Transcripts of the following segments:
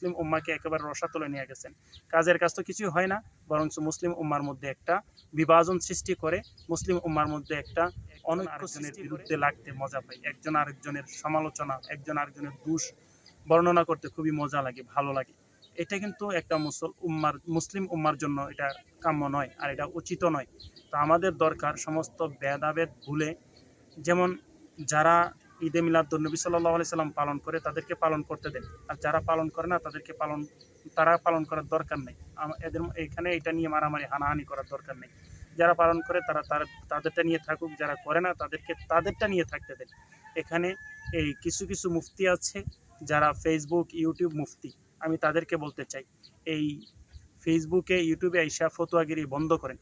মুসলিম উম্মাকে একেবারে রসাতলে নিয়ে গেছেন। কাজের কাজ তো কিছুই হয় না, বরং মুসলিম উম্মার মধ্যে একটা বিভাজন সৃষ্টি করে, মুসলিম উম্মার মধ্যে একটা অনৈক্য সৃষ্টির বিরুদ্ধে লাগতে মজা পাই। একজন আরেকজনের সমালোচনা, একজন আরেকজনের দোষ বর্ণনা করতে খুবই মজা লাগে, ভালো লাগে। এটা কিন্তু একটা মুসলিম উম্মার জন্য এটা কাম্য নয়, আর এটা উচিত নয়। তো আমাদের দরকার সমস্ত ভেদাভেদ ভুলে, যেমন যারা ঈদে মিলাদুন্নবী সাল্লাল্লাহু আলাইহি সাল্লাম পালন করে তাদেরকে পালন করতে দেন, আর যারা পালন করে না তারা পালন করার দরকার নেই। এদের এখানে এটা নিয়ে মারামারি হানাহানি করার দরকার নেই। যারা পালন করে তারা তাদেরটা নিয়ে থাকুক, যারা করে না তাদেরকে তাদেরটা নিয়ে থাকতে দেন। এখানে এই কিছু কিছু মুফতি আছে যারা ফেসবুক ইউটিউব মুফতি, আমি তাদেরকে বলতে চাই, এই ফেসবুকে ইউটিউবে আইসা ফতোয়াগিরি বন্ধ করেন।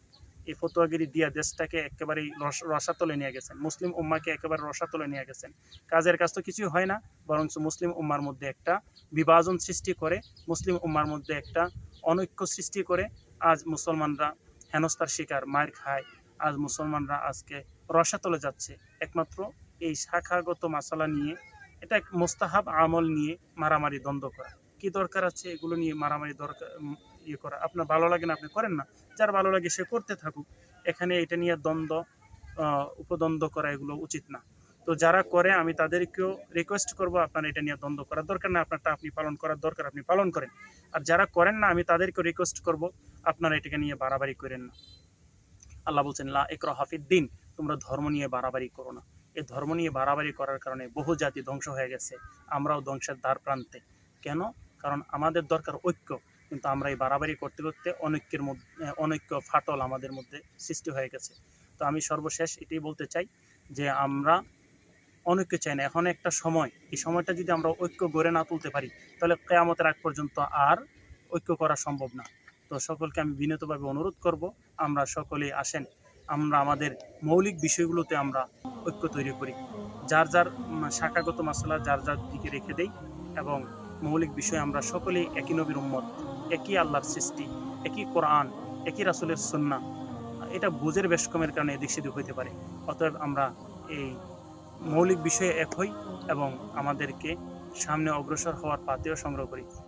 এই ফতোয়াগিরি দিয়া দেশটাকে একেবারেই রসাতলে নিয়ে গেছেন, মুসলিম উম্মাকে একেবারে রসাতলে নিয়ে গেছেন। কাজের কাজ তো কিছুই হয় না, বরং মুসলিম উম্মার মধ্যে একটা বিভাজন সৃষ্টি করে, মুসলিম উম্মার মধ্যে একটা অনৈক্য সৃষ্টি করে। আজ মুসলমানরা হেনস্থার শিকার, মায়ের খায়। আজ মুসলমানরা আজকে রসাতলে যাচ্ছে একমাত্র এই শাখাগত মাসালা নিয়ে। এটা এক মোস্তাহাব আমল নিয়ে মারামারি দ্বন্দ্ব করা। কি দরকার আছে এগুলো নিয়ে মারামারি দরকার করা? আপনার ভালো লাগে না আপনি করেন না, যার ভালো লাগে সে করতে থাকুক। এখানে এটা নিয়ে দ্বন্দ্ব উপদ্বন্দ্ব করা এগুলো উচিত না। তো যারা করে আমি তাদেরকেও রিকোয়েস্ট করব, আপনার এটা নিয়ে দ্বন্দ্ব করার দরকার না, আপনারটা আপনি পালন করার দরকার আপনি পালন করেন। আর যারা করেন না আমি তাদেরকেও রিকোয়েস্ট করব, আপনারা এটাকে নিয়ে বাড়াবাড়ি করেন না। আল্লাহ বলছেন লা ইকরাহা ফিদ্দিন, তোমরা ধর্ম নিয়ে বাড়াবাড়ি করো না। এই ধর্ম নিয়ে বাড়াবাড়ি করার কারণে বহু জাতি ধ্বংস হয়ে গেছে, আমরাও ধ্বংসের দ্বার প্রান্তে। কেন? কারণ আমাদের দরকার ঐক্য, কিন্তু আমরা এই বাড়াবাড়ি করতে করতে অনৈক্য ফাটল আমাদের মধ্যে সৃষ্টি হয়ে গেছে। তো আমি সর্বশেষ এটাই বলতে চাই যে আমরা অনৈক্য চাই না। এখন একটা সময়, এই সময়টা যদি আমরা ঐক্য গড়ে না তুলতে পারি, তাহলে কিয়ামতের আগ পর্যন্ত আর ঐক্য করা সম্ভব না। তো সকলকে আমি বিনীতভাবে অনুরোধ করব, আমরা সকলেই আসেন, আমরা আমাদের মৌলিক বিষয়গুলোতে আমরা ঐক্য তৈরি করি। যার যার শাখাগত মাসলা যার যার দিকে রেখে দেই, এবং মৌলিক বিষয় আমরা সকলেই একই নবীর উম্মত, একই আল্লাহর সৃষ্টি, একই কোরআন, একই রাসূলের সুন্নাহ। এটা বুঝের বেশ কমের কারণে এদিক সেদিক হইতে পারে। অতএব আমরা এই মৌলিক বিষয়ে এক হই এবং আমাদেরকে সামনে অগ্রসর হওয়ার পাথেয় সংগ্রহ করি।